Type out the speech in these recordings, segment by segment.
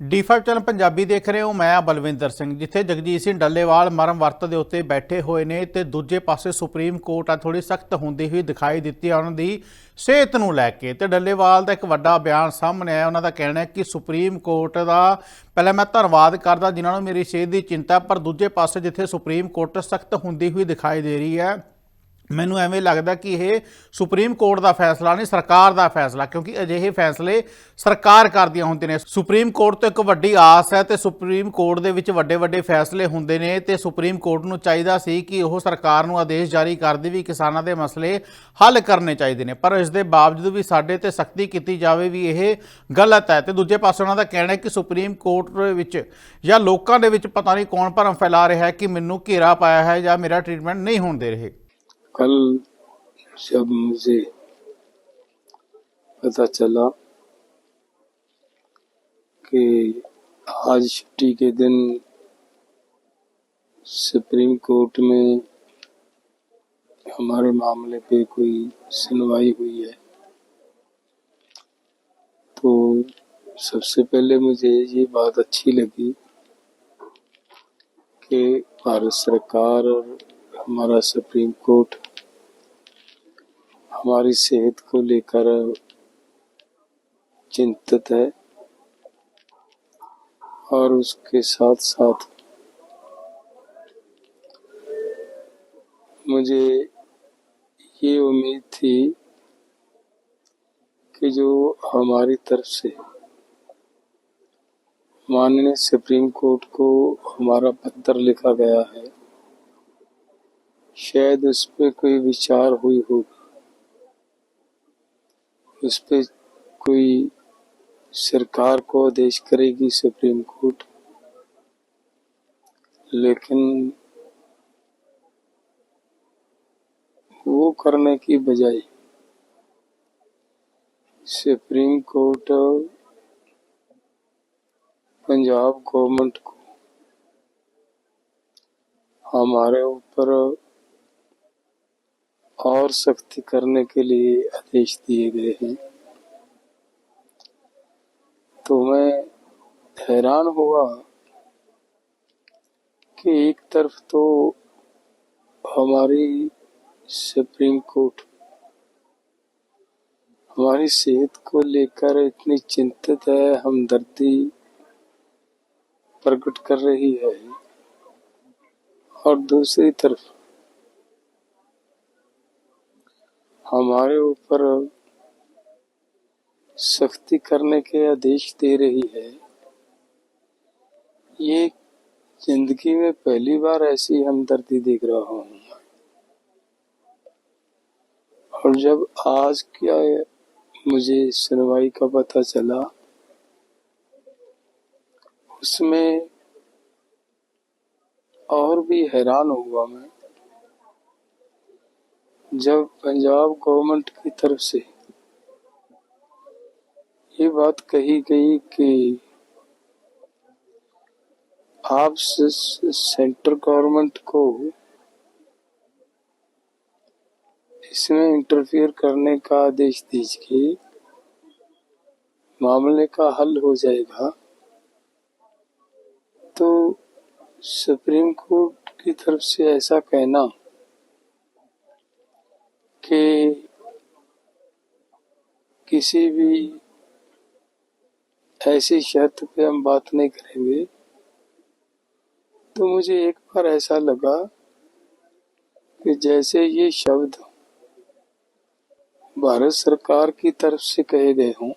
D5 channel Punjabi ਦੇਖ ਰਹੇ ਹੋ। ਮੈਂ ਬਲਵਿੰਦਰ ਸਿੰਘ। ਜਿੱਥੇ ਜਗਜੀਤ ਸਿੰਘ ਡੱਲੇਵਾਲ ਮਰਮ ਵਰਤ ਦੇ ਉੱਤੇ ਬੈਠੇ ਹੋਏ ਨੇ ਤੇ ਦੂਜੇ ਪਾਸੇ ਸੁਪਰੀਮ ਕੋਰਟ ਆ ਥੋੜੀ ਸਖਤ ਹੁੰਦੀ ਹੋਈ ਦਿਖਾਈ ਦਿੱਤੀ ਆ ਉਹਨਾਂ ਦੀ ਸਿਹਤ ਨੂੰ ਲੈ ਕੇ। ਤੇ ਡੱਲੇਵਾਲ ਦਾ ਇੱਕ ਵੱਡਾ ਬਿਆਨ ਸਾਹਮਣੇ ਆਇਆ। ਉਹਨਾਂ ਦਾ ਕਹਿਣਾ ਹੈ ਕਿ ਸੁਪਰੀਮ ਕੋਰਟ ਦਾ ਪਹਿਲਾਂ ਮੈਂ ਧੰਨਵਾਦ ਕਰਦਾ ਜਿਨ੍ਹਾਂ ਨੂੰ ਮੇਰੀ ਸਿਹਤ ਦੀ ਚਿੰਤਾ, ਪਰ ਦੂਜੇ ਪਾਸੇ ਜਿੱਥੇ ਸੁਪਰੀਮ ਕੋਰਟ ਸਖਤ ਹੁੰਦੀ ਹੋਈ ਦਿਖਾਈ ਦੇ ਰਹੀ ਹੈ, ਮੈਨੂੰ ਐਵੇਂ ਲੱਗਦਾ कि यह सुप्रीम कोर्ट का फैसला नहीं, सरकार का फैसला, क्योंकि अजिहे फैसले सरकार करदियां हुंदियां ने। सुप्रीम कोर्ट तो एक वड्डी आस है तो सुप्रीम कोर्ट दे विच वड्डे वड्डे फैसले हुंदे ने ते सुप्रीम कोर्ट नूं चाहीदा सी कि ओह सरकार नूं आदेश जारी करदी भी किसानां दे मसले हल करने चाहिए ने, पर इस दे बावजूद भी साडे ते सख्ती कीती जावे भी यह गलत है। तो दूजे पासे उन्हां दा कहना है कि सुप्रीम कोर्ट दे विच जां लोकां दे विच पता नहीं कौन भरम फैला रहा है कि मैनूं घेरा पाया है जां मेरा ट्रीटमेंट नहीं होण दे रहे। कल जब मुझे पता चला कि आज छुट्टी के दिन सुप्रीम कोर्ट में हमारे मामले पे कोई सुनवाई हुई है, तो सबसे पहले मुझे ये बात अच्छी लगी कि भारत सरकार और हमारा सुप्रीम कोर्ट हमारी सेहत को लेकर चिंतित है और उसके साथ साथ मुझे ये उम्मीद थी कि जो हमारी तरफ से माननीय सुप्रीम कोर्ट को हमारा पत्र लिखा गया है, शायद उस पर कोई विचार हुई होगी, उस पर कोई सरकार को आदेश करेगी सुप्रीम कोर्ट। लेकिन वो करने की बजाय सुप्रीम कोर्ट पंजाब गवर्नमेंट को हमारे ऊपर और सख्ती करने के लिए आदेश दिए गए हैं। तो मैं हैरान हुआ कि एक तरफ तो हमारी सुप्रीम कोर्ट हमारी सेहत को लेकर इतनी चिंतित है, हमदर्दी प्रकट कर रही है, और दूसरी तरफ हमारे ऊपर सख्ती करने के आदेश दे रही है। ये जिंदगी में पहली बार ऐसी हमदर्दी देख रहा हूँ। और जब आज क्या मुझे सुनवाई का पता चला, उसमें और भी हैरान हुआ मैं जब पंजाब गवर्नमेंट की तरफ से ये बात कही गई कि आप सेंट्रल गवर्नमेंट को इसमें इंटरफियर करने का आदेश दीजिए, मामले का हल हो जाएगा। तो सुप्रीम कोर्ट की तरफ से ऐसा कहना कि किसी भी ऐसी शर्त पे हम बात नहीं करेंगे, तो मुझे एक बार ऐसा लगा कि जैसे ये शब्द भारत सरकार की तरफ से कहे गए हों,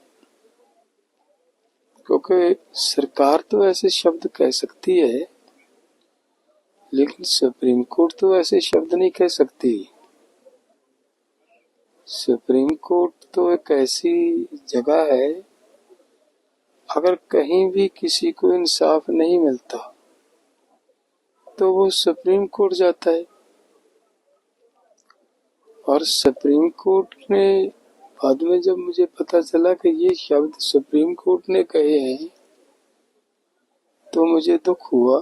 क्योंकि सरकार तो ऐसे शब्द कह सकती है लेकिन सुप्रीम कोर्ट तो ऐसे शब्द नहीं कह सकती। सुप्रीम कोर्ट तो एक ऐसी जगह है, अगर कहीं भी किसी को इंसाफ नहीं मिलता तो वो सुप्रीम कोर्ट जाता है। और सुप्रीम कोर्ट ने बाद में जब मुझे पता चला कि ये शब्द सुप्रीम कोर्ट ने कहे हैं, तो मुझे दुख हुआ।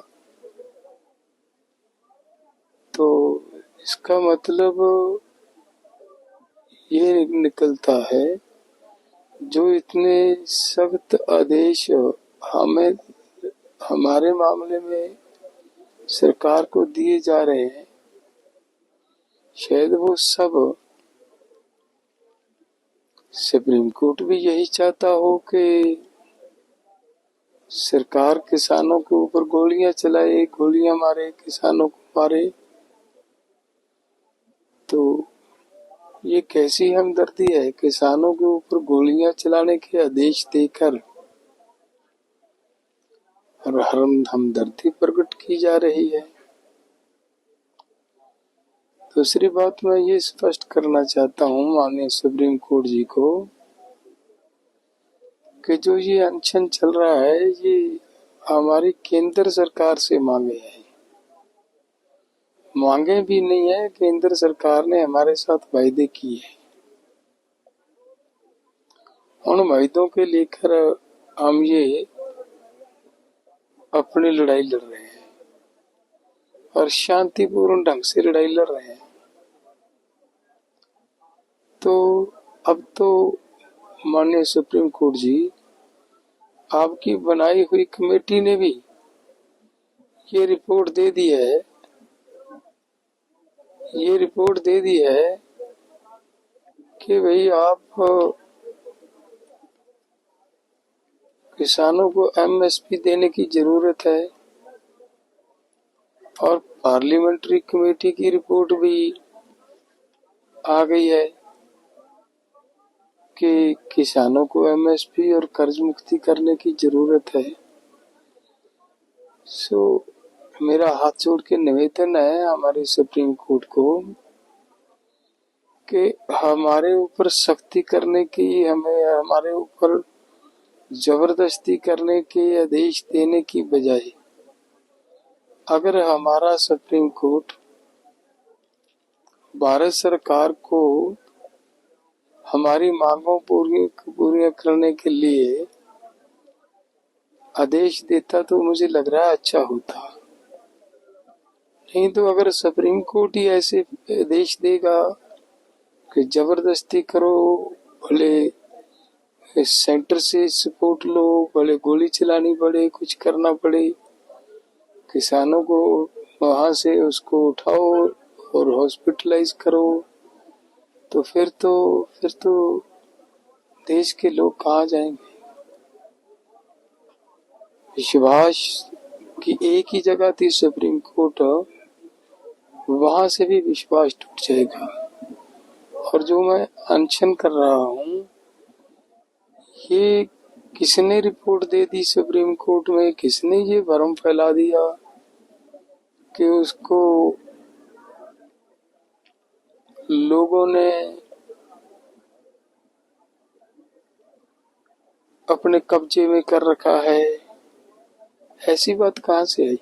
तो इसका मतलब ये निकलता है जो इतने सख्त आदेश हमें हमारे मामले में सरकार को दिए जा रहे हैं, शायद वो सब सुप्रीम कोर्ट भी यही चाहता हो कि सरकार किसानों के ऊपर गोलियां चलाए, गोलियां मारे, किसानों को मारे। तो ये कैसी हमदर्दी है, किसानों के ऊपर गोलियां चलाने के आदेश देकर और हमदर्दी प्रकट की जा रही है। दूसरी बात मैं ये स्पष्ट करना चाहता हूँ माननीय सुप्रीम कोर्ट जी को कि जो ये अनशन चल रहा है ये हमारी केंद्र सरकार से मांगे हैं। मांगे भी नहीं है, केंद्र सरकार ने हमारे साथ वायदे किए हैं। उन वायदों के लेकर हम ये अपनी लड़ाई लड़ रहे हैं और शांतिपूर्ण ढंग से लड़ाई लड़ रहे हैं। तो अब तो माननीय सुप्रीम कोर्ट जी, आपकी बनाई हुई कमेटी ने भी ये रिपोर्ट दे दी है, कि भाई आप किसानों को एमएसपी देने की जरूरत है। और पार्लियामेंट्री कमेटी की रिपोर्ट भी आ गई है कि किसानों को एमएसपी और कर्ज मुक्ति करने की जरूरत है। मेरा हाथ जोड़ के निवेदन है हमारे सुप्रीम कोर्ट को कि हमारे ऊपर सख्ती करने की, हमारे ऊपर जबरदस्ती करने के आदेश देने की बजाय अगर हमारा सुप्रीम कोर्ट भारत सरकार को हमारी मांगों पूरी करने के लिए आदेश देता तो मुझे लग रहा है अच्छा होता। नहीं तो अगर सुप्रीम कोर्ट ही ऐसे आदेश देगा कि जबरदस्ती करो, भले सेंटर से सपोर्ट लो, भले गोली चलानी पड़े, कुछ करना पड़े, किसानों को वहां से उसको उठाओ और हॉस्पिटलाइज करो, तो फिर तो देश के लोग कहाँ जाएंगे। विश्वास की एक ही जगह थी सुप्रीम कोर्ट, वहां से भी विश्वास टूट जाएगा। और जो मैं अनशन कर रहा हूँ, ये किसने रिपोर्ट दे दी सुप्रीम कोर्ट में, किसने ये भ्रम फैला दिया कि उसको लोगों ने अपने कब्जे में कर रखा है। ऐसी बात कहाँ से आई।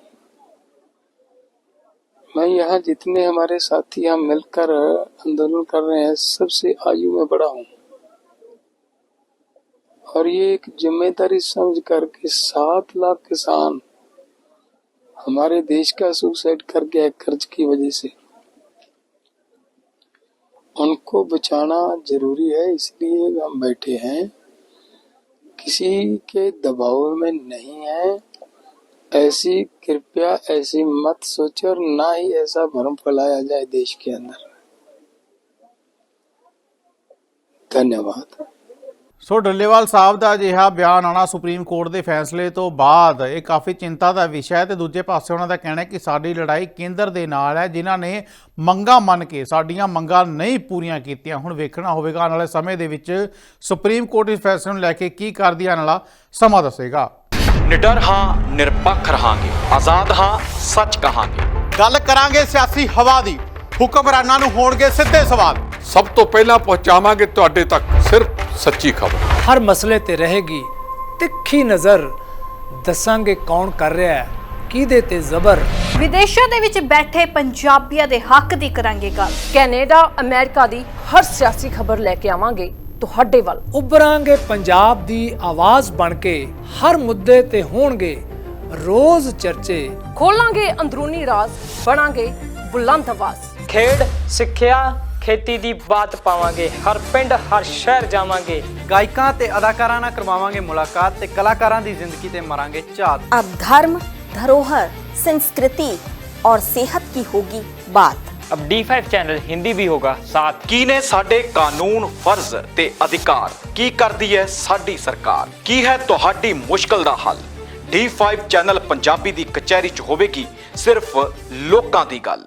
मैं यहाँ जितने हमारे साथी हम मिलकर आंदोलन कर रहे हैं, सबसे आयु में बड़ा हूँ और ये एक जिम्मेदारी समझ कर के 7 लाख किसान हमारे देश का सुसाइड कर गया कर्ज की वजह से। उनको बचाना जरूरी है, इसलिए हम बैठे हैं, किसी के दबाव में नहीं है। ऐसी कृपया ऐसी मत सोचे और ना ही ऐसा भ्रम फैलाया जाए देश के अंदर। धन्यवाद। ਸੋ ਡੱਲੇਵਾਲ ਸਾਹਿਬ ਦਾ ਅਜਿਹਾ ਬਿਆਨ ਆਉਣਾ ਸੁਪਰੀਮ ਕੋਰਟ ਦੇ ਫੈਸਲੇ ਤੋਂ ਬਾਅਦ ਇਹ ਕਾਫੀ ਚਿੰਤਾ ਦਾ ਵਿਸ਼ਾ ਹੈ। ਤੇ ਦੂਜੇ ਪਾਸੇ ਉਹਨਾਂ ਦਾ ਕਹਿਣਾ ਹੈ ਕਿ ਸਾਡੀ ਲੜਾਈ ਕੇਂਦਰ ਦੇ ਨਾਲ ਹੈ, ਜਿਨ੍ਹਾਂ ਨੇ ਮੰਗਾਂ ਮੰਨ ਕੇ ਸਾਡੀਆਂ ਮੰਗਾਂ ਨਹੀਂ ਪੂਰੀਆਂ ਕੀਤੀਆਂ। ਹੁਣ ਵੇਖਣਾ ਹੋਵੇਗਾ ਆਉਣ ਵਾਲੇ ਸਮੇਂ ਦੇ ਵਿੱਚ ਸੁਪਰੀਮ ਕੋਰਟ ਇਸ ਫੈਸਲੇ ਨੂੰ ਲੈ ਕੇ ਕੀ ਕਰਦੀ ਆਉਣ ਵਾਲਾ ਸਮਾਂ ਦੱਸੇਗਾ। निडर हाँ निरपक्ष रहांगे, आजाद हाँ सच कहांगे। ਗੱਲ ਕਰਾਂਗੇ ਸਿਆਸੀ ਹਵਾ ਦੀ, ਹੁਕਮਰਾਨਾਂ ਨੂੰ ਹੋਣਗੇ ਸਿੱਧੇ ਸਵਾਲ। ਸਭ ਤੋਂ ਪਹਿਲਾਂ ਪਹੁੰਚਾਵਾਂਗੇ ਤੁਹਾਡੇ ਤੱਕ ਸਿਰਫ ਸੱਚੀ ਖਬਰ। हर मसले ते रहेगी तिखी नज़र, दसांगे कौन कर रहा है किहदे ते ਜ਼ਬਰ। ਵਿਦੇਸ਼ਾਂ ਦੇ ਵਿੱਚ ਬੈਠੇ ਪੰਜਾਬੀਆਂ ਦੇ ਹੱਕ ਦੀ ਕਰਾਂਗੇ ਗੱਲ। ਕੈਨੇਡਾ ਅਮਰੀਕਾ ਦੀ ਹਰ ਸਿਆਸੀ ਖਬਰ ਲੈ ਕੇ ਆਵਾਂਗੇ ਤੁਹਾਡੇ ਵੱਲ। उभरांगे पंजाब दी आवाज़ बन के, हर मुद्दे ते होणगे रोज़ चर्चे। ਖੋਲਾਂਗੇ ਅੰਦਰੂਨੀ ਰਾਜ਼, ਬਣਾਂਗੇ ਬੁਲੰਦ ਆਵਾਜ਼। ਖੇਡ, ਸਿੱਖਿਆ, ਖੇਤੀ ਦੀ ਬਾਤ ਪਾਵਾਂਗੇ, ਹਰ ਪਿੰਡ ਹਰ ਸ਼ਹਿਰ ਜਾਵਾਂਗੇ। ਗਾਇਕਾਂ ਤੇ ਅਦਾਕਾਰਾਂ ਨਾਲ ਕਰਵਾਵਾਂਗੇ ਮੁਲਾਕਾਤ ਤੇ ਕਲਾਕਾਰਾਂ ਦੀ ਜ਼ਿੰਦਗੀ ਤੇ ਮਾਰਾਂਗੇ ਝਾਤ। अब धर्म, धरोहर, संस्कृति और सेहत की होगी बात। अब D5 चैनल हिंदी भी होगा साथ। ਕੀ ਨੇ ਸਾਡੇ ਕਾਨੂੰਨ, ਫਰਜ਼ ਤੇ ਅਧਿਕਾਰ? ਕੀ ਕਰਦੀ ਹੈ ਸਾਡੀ ਸਰਕਾਰ? ਕੀ ਹੈ ਤੁਹਾਡੀ ਮੁਸ਼ਕਲ ਦਾ ਹੱਲ? D5 ਚੈਨਲ ਪੰਜਾਬੀ ਦੀ ਕਚਹਿਰੀ 'ਚ ਹੋਵੇਗੀ ਸਿਰਫ ਲੋਕਾਂ ਦੀ ਗੱਲ।